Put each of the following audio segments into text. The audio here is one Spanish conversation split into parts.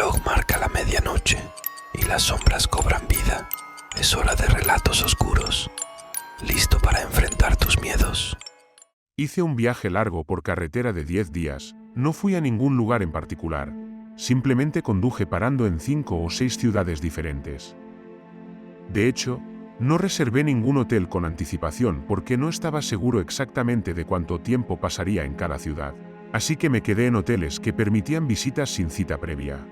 reloj marca la medianoche y las sombras cobran vida. Es hora de relatos oscuros. ¿Listo para enfrentar tus miedos? Hice un viaje largo por carretera de 10 días. No fui a ningún lugar en particular. Simplemente conduje parando en 5 o 6 ciudades diferentes. De hecho, no reservé ningún hotel con anticipación porque no estaba seguro exactamente de cuánto tiempo pasaría en cada ciudad. Así que me quedé en hoteles que permitían visitas sin cita previa.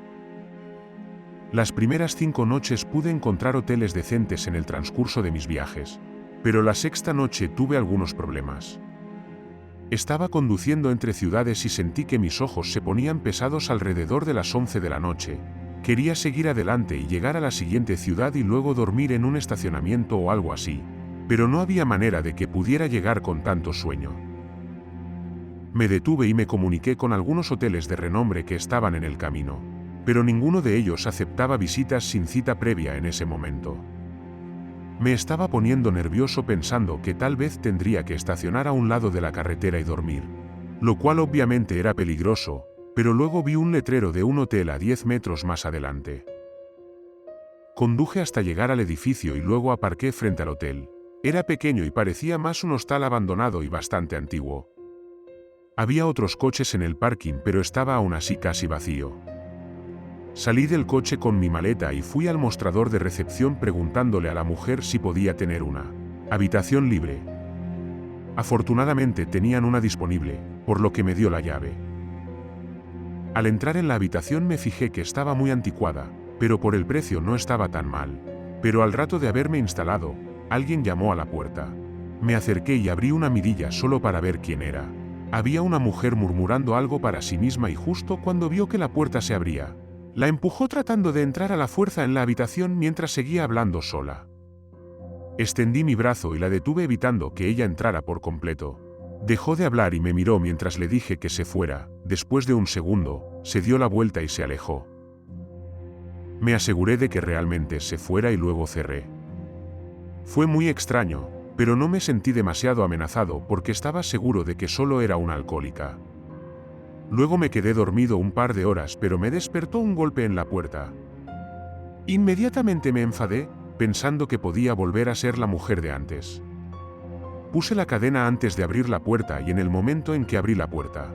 Las primeras 5 noches pude encontrar hoteles decentes en el transcurso de mis viajes, pero la sexta noche tuve algunos problemas. Estaba conduciendo entre ciudades y sentí que mis ojos se ponían pesados alrededor de las 11 de la noche. Quería seguir adelante y llegar a la siguiente ciudad y luego dormir en un estacionamiento o algo así, pero no había manera de que pudiera llegar con tanto sueño. Me detuve y me comuniqué con algunos hoteles de renombre que estaban en el camino, pero ninguno de ellos aceptaba visitas sin cita previa en ese momento. Me estaba poniendo nervioso pensando que tal vez tendría que estacionar a un lado de la carretera y dormir, lo cual obviamente era peligroso, pero luego vi un letrero de un hotel a 10 metros más adelante. Conduje hasta llegar al edificio y luego aparqué frente al hotel. Era pequeño y parecía más un hostal abandonado y bastante antiguo. Había otros coches en el parking, pero estaba aún así casi vacío. Salí del coche con mi maleta y fui al mostrador de recepción preguntándole a la mujer si podía tener una habitación libre. Afortunadamente tenían una disponible, por lo que me dio la llave. Al entrar en la habitación me fijé que estaba muy anticuada, pero por el precio no estaba tan mal. Pero al rato de haberme instalado, alguien llamó a la puerta. Me acerqué y abrí una mirilla solo para ver quién era. Había una mujer murmurando algo para sí misma y justo cuando vio que la puerta se abría, la empujó tratando de entrar a la fuerza en la habitación mientras seguía hablando sola. Extendí mi brazo y la detuve evitando que ella entrara por completo. Dejó de hablar y me miró mientras le dije que se fuera. Después de un segundo, se dio la vuelta y se alejó. Me aseguré de que realmente se fuera y luego cerré. Fue muy extraño, pero no me sentí demasiado amenazado porque estaba seguro de que solo era una alcohólica. Luego me quedé dormido un par de horas, pero me despertó un golpe en la puerta. Inmediatamente me enfadé, pensando que podía volver a ser la mujer de antes. Puse la cadena antes de abrir la puerta y en el momento en que abrí la puerta,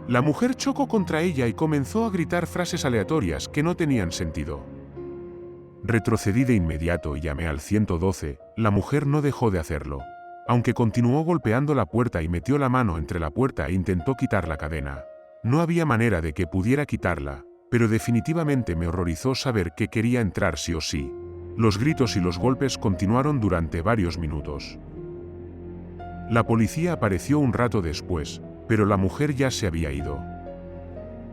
la mujer chocó contra ella y comenzó a gritar frases aleatorias que no tenían sentido. Retrocedí de inmediato y llamé al 112, la mujer no dejó de hacerlo. Aunque continuó golpeando la puerta y metió la mano entre la puerta e intentó quitar la cadena. No había manera de que pudiera quitarla, pero definitivamente me horrorizó saber que quería entrar sí o sí. Los gritos y los golpes continuaron durante varios minutos. La policía apareció un rato después, pero la mujer ya se había ido.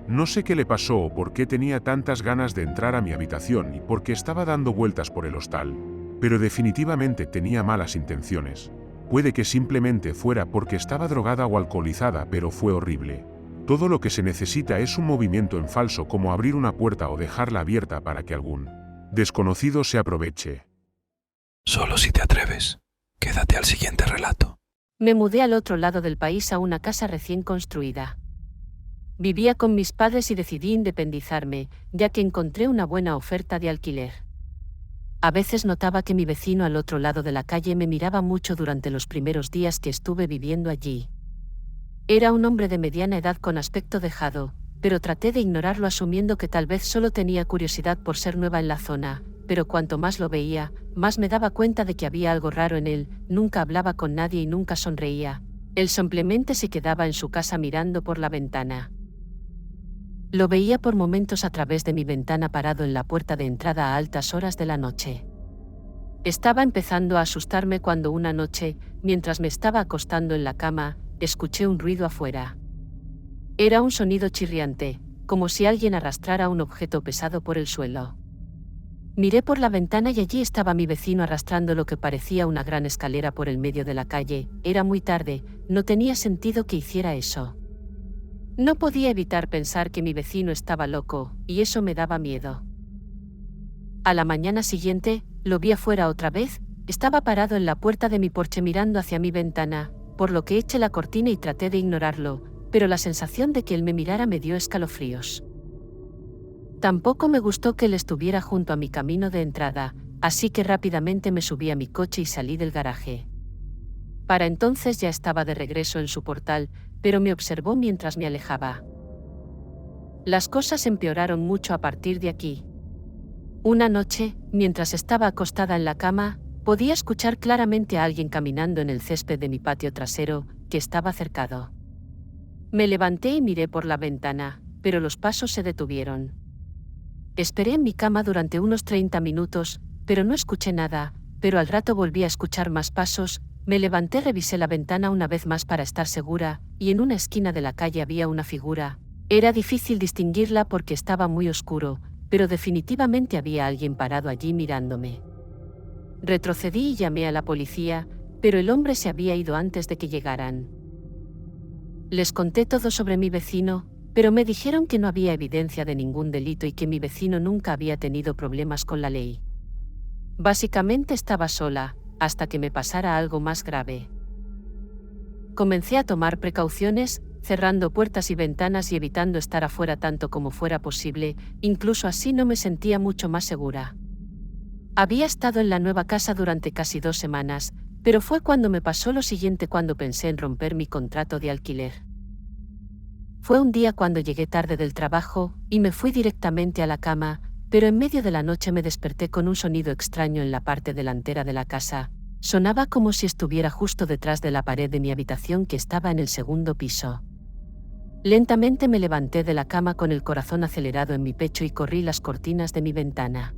No sé qué le pasó o por qué tenía tantas ganas de entrar a mi habitación y por qué estaba dando vueltas por el hostal, pero definitivamente tenía malas intenciones. Puede que simplemente fuera porque estaba drogada o alcoholizada, pero fue horrible. Todo lo que se necesita es un movimiento en falso, como abrir una puerta o dejarla abierta para que algún desconocido se aproveche. Solo si te atreves. Quédate al siguiente relato. Me mudé al otro lado del país a una casa recién construida. Vivía con mis padres y decidí independizarme, ya que encontré una buena oferta de alquiler. A veces notaba que mi vecino al otro lado de la calle me miraba mucho durante los primeros días que estuve viviendo allí. Era un hombre de mediana edad con aspecto dejado, pero traté de ignorarlo asumiendo que tal vez solo tenía curiosidad por ser nueva en la zona, pero cuanto más lo veía, más me daba cuenta de que había algo raro en él. Nunca hablaba con nadie y nunca sonreía. Él simplemente se quedaba en su casa mirando por la ventana. Lo veía por momentos a través de mi ventana parado en la puerta de entrada a altas horas de la noche. Estaba empezando a asustarme cuando una noche, mientras me estaba acostando en la cama, escuché un ruido afuera. Era un sonido chirriante, como si alguien arrastrara un objeto pesado por el suelo. Miré por la ventana y allí estaba mi vecino arrastrando lo que parecía una gran escalera por el medio de la calle. Era muy tarde, no tenía sentido que hiciera eso. No podía evitar pensar que mi vecino estaba loco, y eso me daba miedo. A la mañana siguiente, lo vi afuera otra vez. Estaba parado en la puerta de mi porche mirando hacia mi ventana, por lo que eché la cortina y traté de ignorarlo, pero la sensación de que él me mirara me dio escalofríos. Tampoco me gustó que él estuviera junto a mi camino de entrada, así que rápidamente me subí a mi coche y salí del garaje. Para entonces ya estaba de regreso en su portal, pero me observó mientras me alejaba. Las cosas empeoraron mucho a partir de aquí. Una noche, mientras estaba acostada en la cama, podía escuchar claramente a alguien caminando en el césped de mi patio trasero, que estaba cercado. Me levanté y miré por la ventana, pero los pasos se detuvieron. Esperé en mi cama durante unos 30 minutos, pero no escuché nada, pero al rato volví a escuchar más pasos. Me levanté, revisé la ventana una vez más para estar segura, y en una esquina de la calle había una figura. Era difícil distinguirla porque estaba muy oscuro, pero definitivamente había alguien parado allí mirándome. Retrocedí y llamé a la policía, pero el hombre se había ido antes de que llegaran. Les conté todo sobre mi vecino, pero me dijeron que no había evidencia de ningún delito y que mi vecino nunca había tenido problemas con la ley. Básicamente estaba sola, hasta que me pasara algo más grave. Comencé a tomar precauciones, cerrando puertas y ventanas y evitando estar afuera tanto como fuera posible, incluso así no me sentía mucho más segura. Había estado en la nueva casa durante casi 2 semanas, pero fue cuando me pasó lo siguiente cuando pensé en romper mi contrato de alquiler. Fue un día cuando llegué tarde del trabajo, y me fui directamente a la cama, pero en medio de la noche me desperté con un sonido extraño en la parte delantera de la casa. Sonaba como si estuviera justo detrás de la pared de mi habitación que estaba en el 2.º piso. Lentamente me levanté de la cama con el corazón acelerado en mi pecho y corrí las cortinas de mi ventana.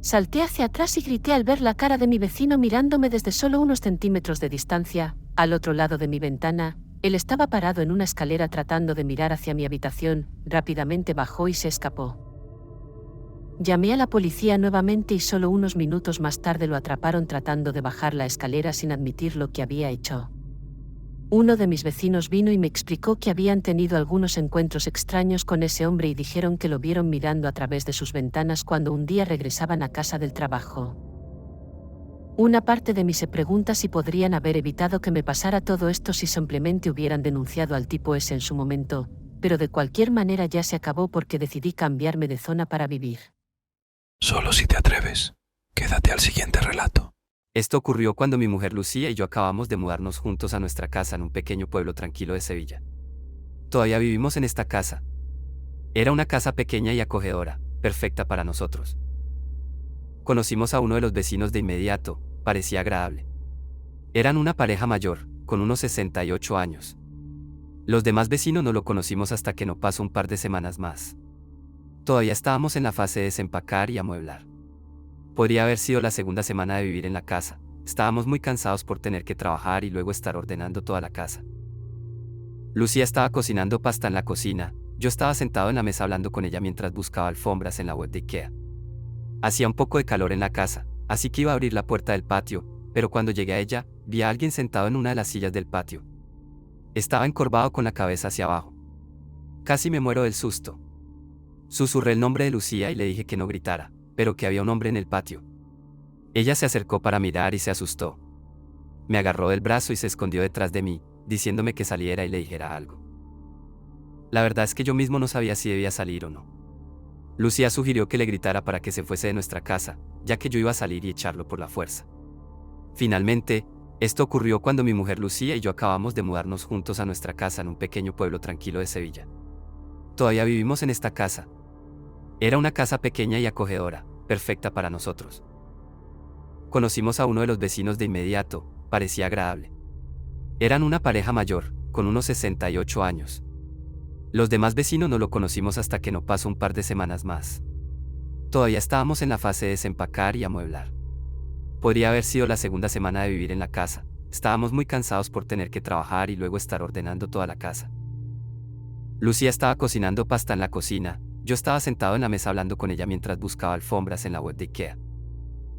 Salté hacia atrás y grité al ver la cara de mi vecino mirándome desde solo unos centímetros de distancia. Al otro lado de mi ventana, él estaba parado en una escalera tratando de mirar hacia mi habitación. Rápidamente bajó y se escapó. Llamé a la policía nuevamente y solo unos minutos más tarde lo atraparon tratando de bajar la escalera sin admitir lo que había hecho. Uno de mis vecinos vino y me explicó que habían tenido algunos encuentros extraños con ese hombre y dijeron que lo vieron mirando a través de sus ventanas cuando un día regresaban a casa del trabajo. Una parte de mí se pregunta si podrían haber evitado que me pasara todo esto si simplemente hubieran denunciado al tipo ese en su momento, pero de cualquier manera ya se acabó porque decidí cambiarme de zona para vivir. Solo si te atreves. Quédate al siguiente relato. Esto ocurrió cuando mi mujer Lucía y yo acabamos de mudarnos juntos a nuestra casa en un pequeño pueblo tranquilo de Sevilla. Todavía vivimos en esta casa. Era una casa pequeña y acogedora, perfecta para nosotros. Conocimos a uno de los vecinos de inmediato, parecía agradable. Eran una pareja mayor, con unos 68 años. Los demás vecinos no lo conocimos hasta que no pasó un par de semanas más. Todavía estábamos en la fase de desempacar y amueblar. Podría haber sido la segunda semana de vivir en la casa. Estábamos muy cansados por tener que trabajar y luego estar ordenando toda la casa. Lucía estaba cocinando pasta en la cocina. Yo estaba sentado en la mesa hablando con ella mientras buscaba alfombras en la web de IKEA. Hacía un poco de calor en la casa, así que iba a abrir la puerta del patio, pero cuando llegué a ella, vi a alguien sentado en una de las sillas del patio. Estaba encorvado con la cabeza hacia abajo. Casi me muero del susto. Susurré el nombre de Lucía y le dije que no gritara, pero que había un hombre en el patio. Ella se acercó para mirar y se asustó. Me agarró del brazo y se escondió detrás de mí, diciéndome que saliera y le dijera algo. La verdad es que yo mismo no sabía si debía salir o no. Lucía sugirió que le gritara para que se fuese de nuestra casa, ya que yo iba a salir y echarlo por la fuerza. Finalmente, esto ocurrió cuando mi mujer Lucía y yo acabamos de mudarnos juntos a nuestra casa en un pequeño pueblo tranquilo de Sevilla. Todavía vivimos en esta casa. Era una casa pequeña y acogedora, perfecta para nosotros. Conocimos a uno de los vecinos de inmediato, parecía agradable. Eran una pareja mayor, con unos 68 años. Los demás vecinos no lo conocimos hasta que no pasó un par de semanas más. Todavía estábamos en la fase de desempacar y amueblar. Podría haber sido la segunda semana de vivir en la casa. Estábamos muy cansados por tener que trabajar y luego estar ordenando toda la casa. Lucía estaba cocinando pasta en la cocina. Yo estaba sentado en la mesa hablando con ella mientras buscaba alfombras en la web de IKEA.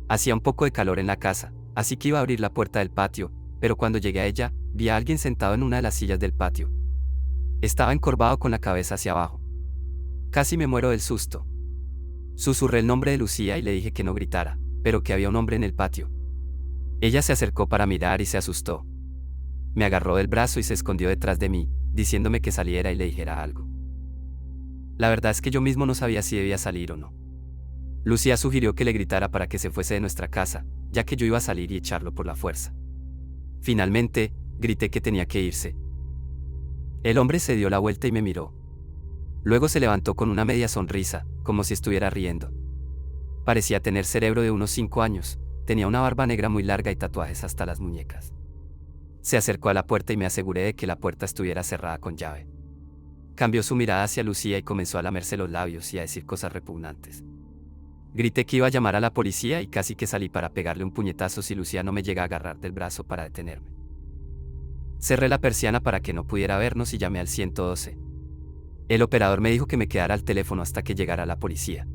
Hacía un poco de calor en la casa, así que iba a abrir la puerta del patio, pero cuando llegué a ella, vi a alguien sentado en una de las sillas del patio. Estaba encorvado con la cabeza hacia abajo. Casi me muero del susto. Susurré el nombre de Lucía y le dije que no gritara, pero que había un hombre en el patio. Ella se acercó para mirar y se asustó. Me agarró del brazo y se escondió detrás de mí, diciéndome que saliera y le dijera algo. La verdad es que yo mismo no sabía si debía salir o no. Lucía sugirió que le gritara para que se fuese de nuestra casa, ya que yo iba a salir y echarlo por la fuerza. Finalmente, grité que tenía que irse. El hombre se dio la vuelta y me miró. Luego se levantó con una media sonrisa, como si estuviera riendo. Parecía tener cerebro de unos 5 años, tenía una barba negra muy larga y tatuajes hasta las muñecas. Se acercó a la puerta y me aseguré de que la puerta estuviera cerrada con llave. Cambió su mirada hacia Lucía y comenzó a lamerse los labios y a decir cosas repugnantes. Grité que iba a llamar a la policía y casi que salí para pegarle un puñetazo si Lucía no me llega a agarrar del brazo para detenerme. Cerré la persiana para que no pudiera vernos y llamé al 112. El operador me dijo que me quedara al teléfono hasta que llegara la policía.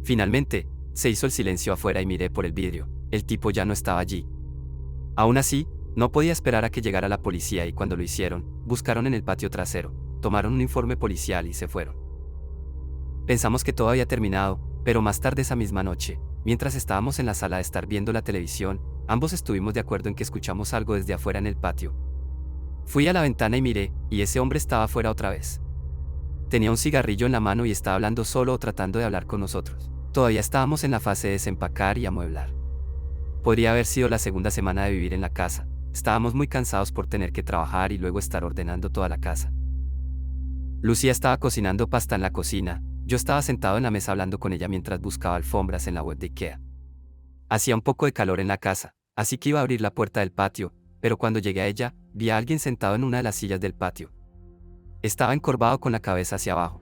Finalmente, se hizo el silencio afuera y miré por el vidrio. El tipo ya no estaba allí. Aún así, no podía esperar a que llegara la policía y cuando lo hicieron, buscaron en el patio trasero, tomaron un informe policial y se fueron. Pensamos que todo había terminado, pero más tarde esa misma noche, mientras estábamos en la sala de estar viendo la televisión, ambos estuvimos de acuerdo en que escuchamos algo desde afuera en el patio. Fui a la ventana y miré, y ese hombre estaba afuera otra vez. Tenía un cigarrillo en la mano y estaba hablando solo o tratando de hablar con nosotros. Todavía estábamos en la fase de desempacar y amueblar. Podría haber sido la segunda semana de vivir en la casa. Estábamos muy cansados por tener que trabajar y luego estar ordenando toda la casa. Lucía estaba cocinando pasta en la cocina. Yo estaba sentado en la mesa hablando con ella mientras buscaba alfombras en la web de IKEA. Hacía un poco de calor en la casa, así que iba a abrir la puerta del patio, pero cuando llegué a ella, vi a alguien sentado en una de las sillas del patio. Estaba encorvado con la cabeza hacia abajo.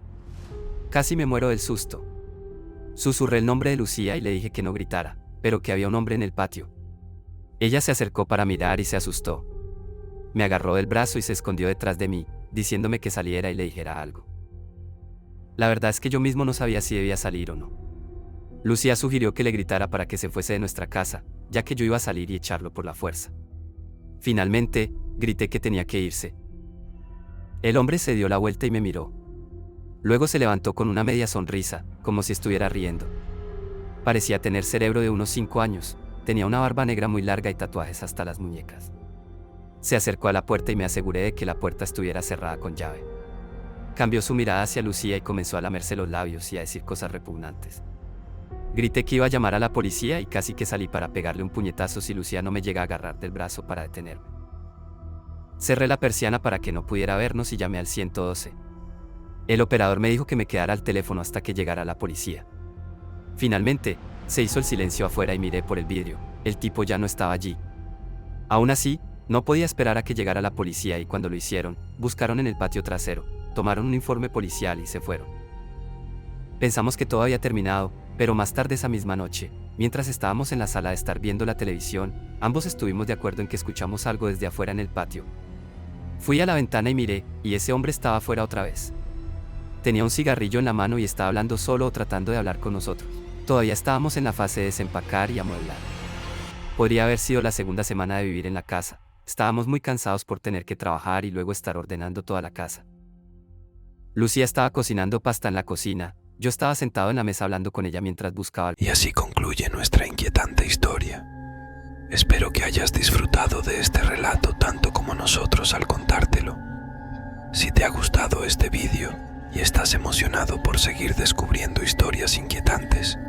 Casi me muero del susto. Susurré el nombre de Lucía y le dije que no gritara, pero que había un hombre en el patio. Ella se acercó para mirar y se asustó. Me agarró del brazo y se escondió detrás de mí, diciéndome que saliera y le dijera algo. La verdad es que yo mismo no sabía si debía salir o no. Lucía sugirió que le gritara para que se fuese de nuestra casa, ya que yo iba a salir y echarlo por la fuerza. Finalmente, grité que tenía que irse. El hombre se dio la vuelta y me miró. Luego se levantó con una media sonrisa, como si estuviera riendo. Parecía tener cerebro de unos 5 años, tenía una barba negra muy larga y tatuajes hasta las muñecas. Se acercó a la puerta y me aseguré de que la puerta estuviera cerrada con llave. Cambió su mirada hacia Lucía y comenzó a lamerse los labios y a decir cosas repugnantes. Grité que iba a llamar a la policía y casi que salí para pegarle un puñetazo si Lucía no me llega a agarrar del brazo para detenerme. Cerré la persiana para que no pudiera vernos y llamé al 112. El operador me dijo que me quedara al teléfono hasta que llegara la policía. Finalmente, se hizo el silencio afuera y miré por el vidrio. El tipo ya no estaba allí. Aún así, no podía esperar a que llegara la policía y cuando lo hicieron, buscaron en el patio trasero, tomaron un informe policial y se fueron. Pensamos que todo había terminado, pero más tarde esa misma noche, mientras estábamos en la sala de estar viendo la televisión, ambos estuvimos de acuerdo en que escuchamos algo desde afuera en el patio. Fui a la ventana y miré, y ese hombre estaba afuera otra vez. Tenía un cigarrillo en la mano y estaba hablando solo o tratando de hablar con nosotros. Todavía estábamos en la fase de desempacar y amueblar. Podría haber sido la segunda semana de vivir en la casa. Estábamos muy cansados por tener que trabajar y luego estar ordenando toda la casa. Lucía estaba cocinando pasta en la cocina. Yo estaba sentado en la mesa hablando con ella mientras buscaba. Y así concluye nuestra inquietante historia. Espero que hayas disfrutado de este relato tanto como nosotros al contártelo. Si te ha gustado este vídeo y estás emocionado por seguir descubriendo historias inquietantes,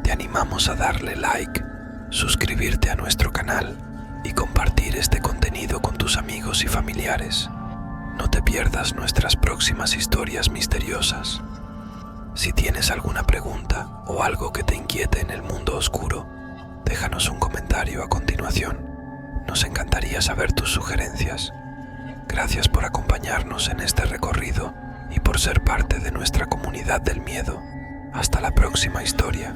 te animamos a darle like, suscribirte a nuestro canal y compartir este contenido con tus amigos y familiares. No te pierdas nuestras próximas historias misteriosas. Si tienes alguna pregunta o algo que te inquiete en el mundo oscuro, déjanos un comentario a continuación. Nos encantaría saber tus sugerencias. Gracias por acompañarnos en este recorrido y por ser parte de nuestra comunidad del miedo. Hasta la próxima historia.